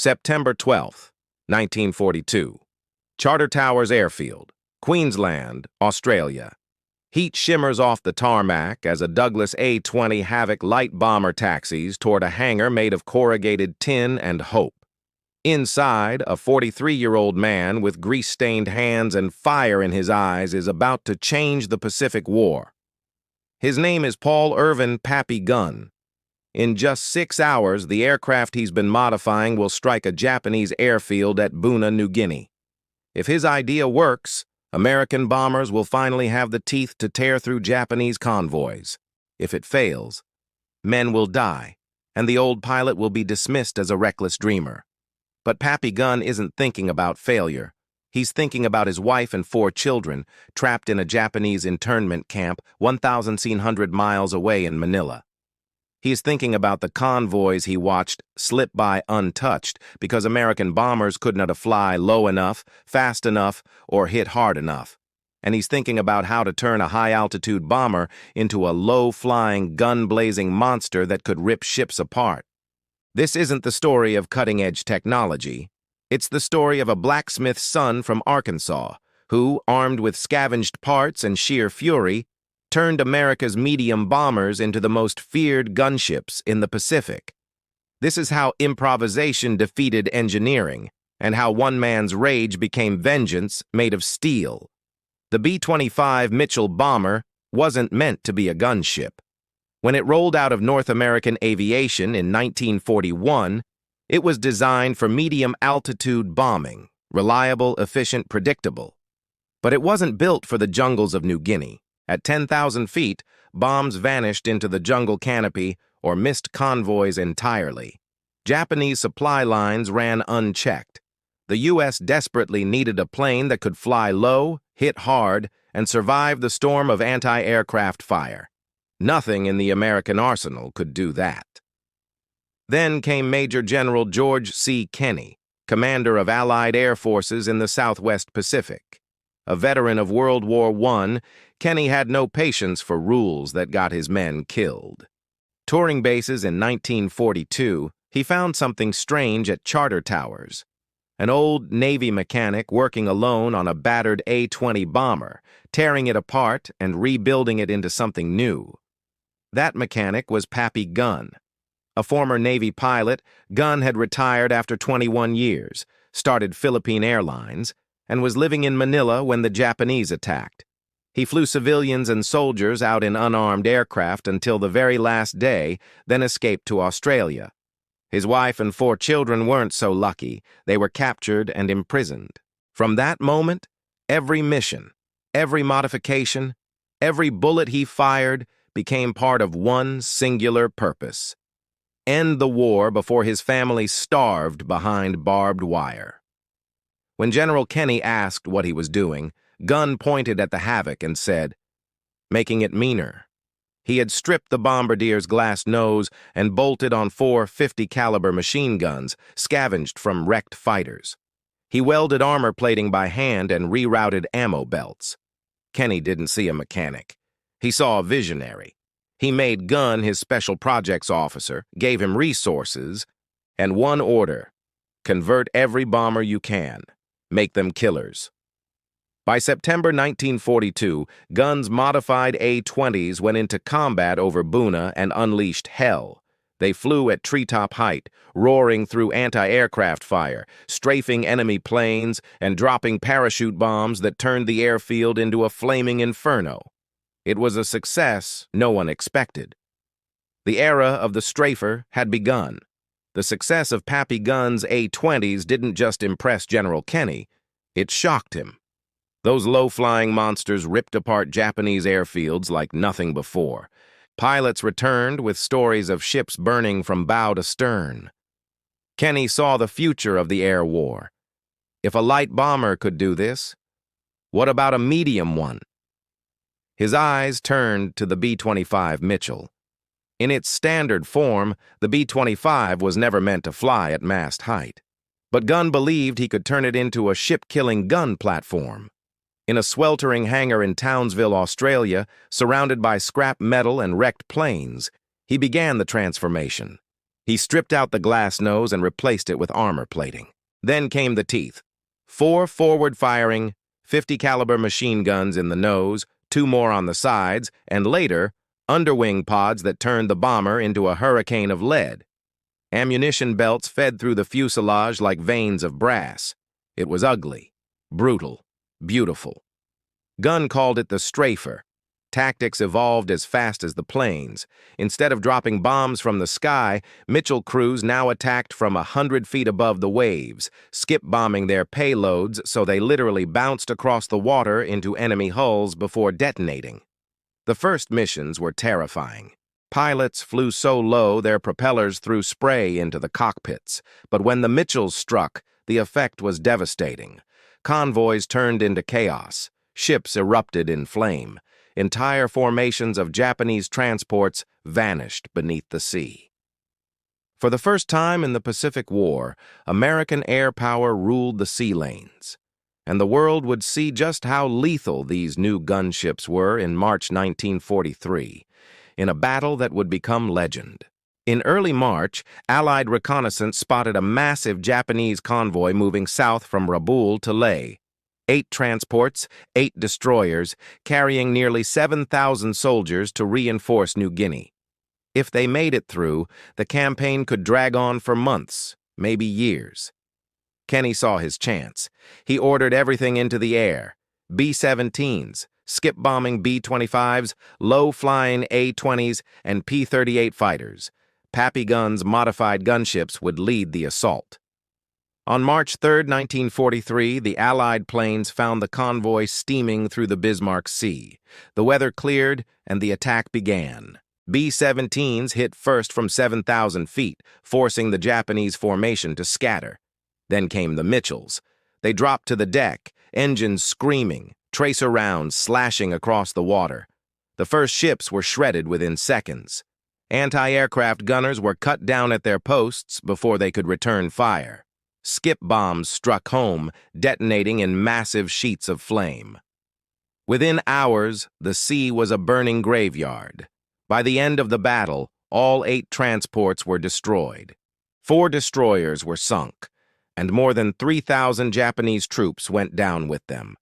September 12, 1942. Charter Towers Airfield, Queensland, Australia. Heat shimmers off the tarmac as a Douglas A-20 Havoc light bomber taxis toward a hangar made of corrugated tin and hope. Inside, a 43-year-old man with grease-stained hands and fire in his eyes is about to change the Pacific War. His name is Paul Irvin Pappy Gunn. In just 6 hours, the aircraft he's been modifying will strike a Japanese airfield at Buna, New Guinea. If his idea works, American bombers will finally have the teeth to tear through Japanese convoys. If it fails, men will die, and the old pilot will be dismissed as a reckless dreamer. But Pappy Gunn isn't thinking about failure. He's thinking about his wife and 4 children, trapped in a Japanese internment camp 1,700 miles away in Manila. He's thinking about the convoys he watched slip by untouched because American bombers could not fly low enough, fast enough, or hit hard enough. And he's thinking about how to turn a high-altitude bomber into a low-flying, gun-blazing monster that could rip ships apart. This isn't the story of cutting-edge technology. It's the story of a blacksmith's son from Arkansas who, armed with scavenged parts and sheer fury, turned America's medium bombers into the most feared gunships in the Pacific. This is how improvisation defeated engineering, and how one man's rage became vengeance made of steel. The B-25 Mitchell bomber wasn't meant to be a gunship. When it rolled out of North American aviation in 1941, it was designed for medium-altitude bombing, reliable, efficient, predictable. But it wasn't built for the jungles of New Guinea. At 10,000 feet, bombs vanished into the jungle canopy or missed convoys entirely. Japanese supply lines ran unchecked. The U.S. desperately needed a plane that could fly low, hit hard, and survive the storm of anti-aircraft fire. Nothing in the American arsenal could do that. Then came Major General George C. Kenney, commander of Allied air forces in the Southwest Pacific. A veteran of World War I, Kenney had no patience for rules that got his men killed. Touring bases in 1942, he found something strange at Charter Towers. An old Navy mechanic working alone on a battered A-20 bomber, tearing it apart and rebuilding it into something new. That mechanic was Pappy Gunn. A former Navy pilot, Gunn had retired after 21 years, started Philippine Airlines, and was living in Manila when the Japanese attacked. He flew civilians and soldiers out in unarmed aircraft until the very last day, then escaped to Australia. His wife and 4 children weren't so lucky. They were captured and imprisoned. From that moment, every mission, every modification, every bullet he fired became part of one singular purpose: end the war before his family starved behind barbed wire. When General Kenney asked what he was doing, Gunn pointed at the Havoc and said, "Making it meaner." He had stripped the bombardier's glass nose and bolted on 4 .50-caliber machine guns, scavenged from wrecked fighters. He welded armor plating by hand and rerouted ammo belts. Kenney didn't see a mechanic. He saw a visionary. He made Gunn his special projects officer, gave him resources, and one order: convert every bomber you can. Make them killers. By September 1942, Gunn's modified A-20s went into combat over Buna and unleashed hell. They flew at treetop height, roaring through anti-aircraft fire, strafing enemy planes, and dropping parachute bombs that turned the airfield into a flaming inferno. It was a success no one expected. The era of the strafer had begun. The success of Pappy Gunn's A-20s didn't just impress General Kenney, it shocked him. Those low-flying monsters ripped apart Japanese airfields like nothing before. Pilots returned with stories of ships burning from bow to stern. Kenney saw the future of the air war. If a light bomber could do this, what about a medium one? His eyes turned to the B-25 Mitchell. In its standard form, the B-25 was never meant to fly at mast height. But Gunn believed he could turn it into a ship-killing gun platform. In a sweltering hangar in Townsville, Australia, surrounded by scrap metal and wrecked planes, he began the transformation. He stripped out the glass nose and replaced it with armor plating. Then came the teeth. 4 forward-firing, 50 caliber machine guns in the nose, 2 more on the sides, and later, underwing pods that turned the bomber into a hurricane of lead. Ammunition belts fed through the fuselage like veins of brass. It was ugly, brutal, beautiful. Gunn called it the strafer. Tactics evolved as fast as the planes. Instead of dropping bombs from the sky, Mitchell crews now attacked from 100 feet above the waves, skip-bombing their payloads so they literally bounced across the water into enemy hulls before detonating. The first missions were terrifying. Pilots flew so low their propellers threw spray into the cockpits, but when the Mitchells struck, the effect was devastating. Convoys turned into chaos. Ships erupted in flame. Entire formations of Japanese transports vanished beneath the sea. For the first time in the Pacific War, American air power ruled the sea lanes, and the world would see just how lethal these new gunships were in March 1943, in a battle that would become legend. In early March, Allied reconnaissance spotted a massive Japanese convoy moving south from Rabaul to Leh. 8 transports, 8 destroyers, carrying nearly 7,000 soldiers to reinforce New Guinea. If they made it through, the campaign could drag on for months, maybe years. Kenny saw his chance. He ordered everything into the air: B-17s, skip-bombing B-25s, low-flying A-20s, and P-38 fighters. Pappy Gunn's modified gunships would lead the assault. On March 3, 1943, the Allied planes found the convoy steaming through the Bismarck Sea. The weather cleared, and the attack began. B-17s hit first from 7,000 feet, forcing the Japanese formation to scatter. Then came the Mitchells. They dropped to the deck, engines screaming, tracer rounds slashing across the water. The first ships were shredded within seconds. Anti-aircraft gunners were cut down at their posts before they could return fire. Skip bombs struck home, detonating in massive sheets of flame. Within hours, the sea was a burning graveyard. By the end of the battle, all 8 transports were destroyed. 4 destroyers were sunk, and more than 3,000 Japanese troops went down with them.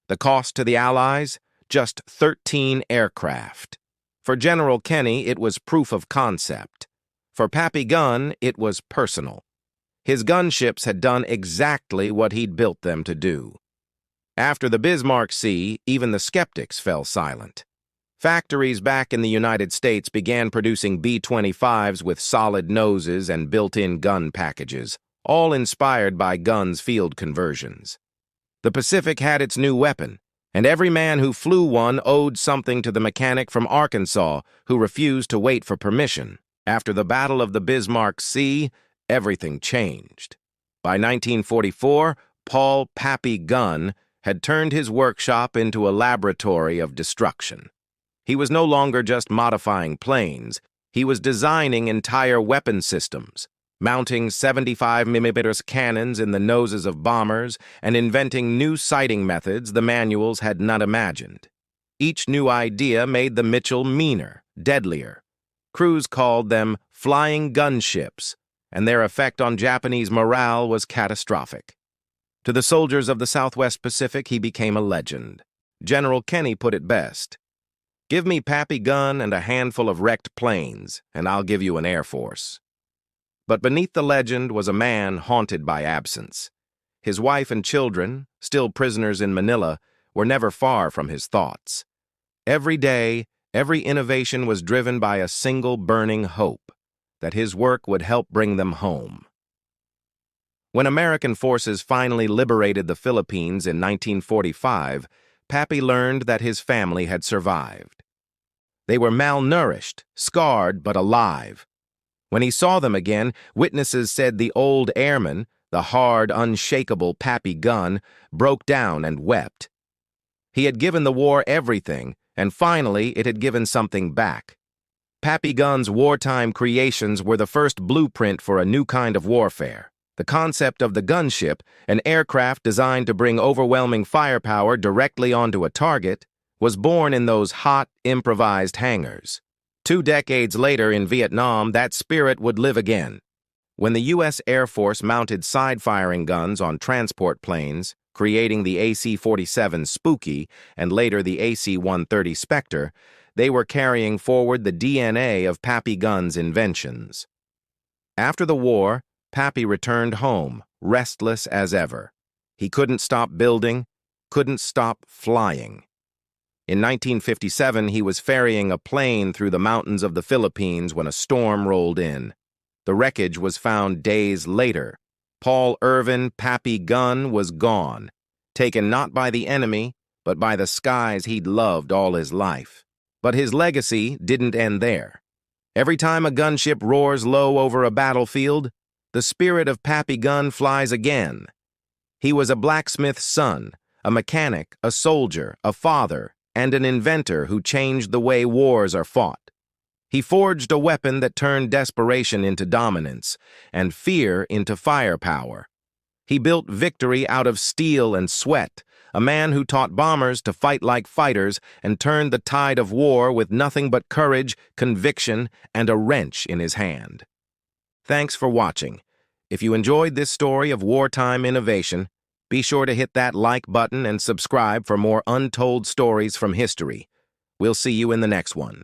The cost to the Allies? Just 13 aircraft. For General Kenny, it was proof of concept. For Pappy Gunn, it was personal. His gunships had done exactly what he'd built them to do. After the Bismarck Sea, even the skeptics fell silent. Factories back in the United States began producing B-25s with solid noses and built-in gun packages, all inspired by Gunn's field conversions. The Pacific had its new weapon, and every man who flew one owed something to the mechanic from Arkansas who refused to wait for permission. After the Battle of the Bismarck Sea, everything changed. By 1944, Paul Pappy Gunn had turned his workshop into a laboratory of destruction. He was no longer just modifying planes, he was designing entire weapon systems, mounting 75mm cannons in the noses of bombers and inventing new sighting methods the manuals had not imagined. Each new idea made the Mitchell meaner, deadlier. Crews called them flying gunships, and their effect on Japanese morale was catastrophic. To the soldiers of the Southwest Pacific, he became a legend. General Kenny put it best: "Give me Pappy Gunn and a handful of wrecked planes, and I'll give you an air force." But beneath the legend was a man haunted by absence. His wife and children, still prisoners in Manila, were never far from his thoughts. Every day, every innovation was driven by a single burning hope: that his work would help bring them home. When American forces finally liberated the Philippines in 1945, Pappy learned that his family had survived. They were malnourished, scarred, but alive. When he saw them again, witnesses said the old airman, the hard, unshakable Pappy Gunn, broke down and wept. He had given the war everything, and finally it had given something back. Pappy Gunn's wartime creations were the first blueprint for a new kind of warfare. The concept of the gunship, an aircraft designed to bring overwhelming firepower directly onto a target, was born in those hot, improvised hangars. 2 decades later in Vietnam, that spirit would live again. When the U.S. Air Force mounted side-firing guns on transport planes, creating the AC-47 Spooky and later the AC-130 Spectre, they were carrying forward the DNA of Pappy Gunn's inventions. After the war, Pappy returned home, restless as ever. He couldn't stop building, couldn't stop flying. In 1957, he was ferrying a plane through the mountains of the Philippines when a storm rolled in. The wreckage was found days later. Paul Irvin Pappy Gunn was gone, taken not by the enemy, but by the skies he'd loved all his life. But his legacy didn't end there. Every time a gunship roars low over a battlefield, the spirit of Pappy Gunn flies again. He was a blacksmith's son, a mechanic, a soldier, a father, and an inventor who changed the way wars are fought. He forged a weapon that turned desperation into dominance and fear into firepower. He built victory out of steel and sweat, a man who taught bombers to fight like fighters and turned the tide of war with nothing but courage, conviction, and a wrench in his hand. Thanks for watching. If you enjoyed this story of wartime innovation, be sure to hit that like button and subscribe for more untold stories from history. We'll see you in the next one.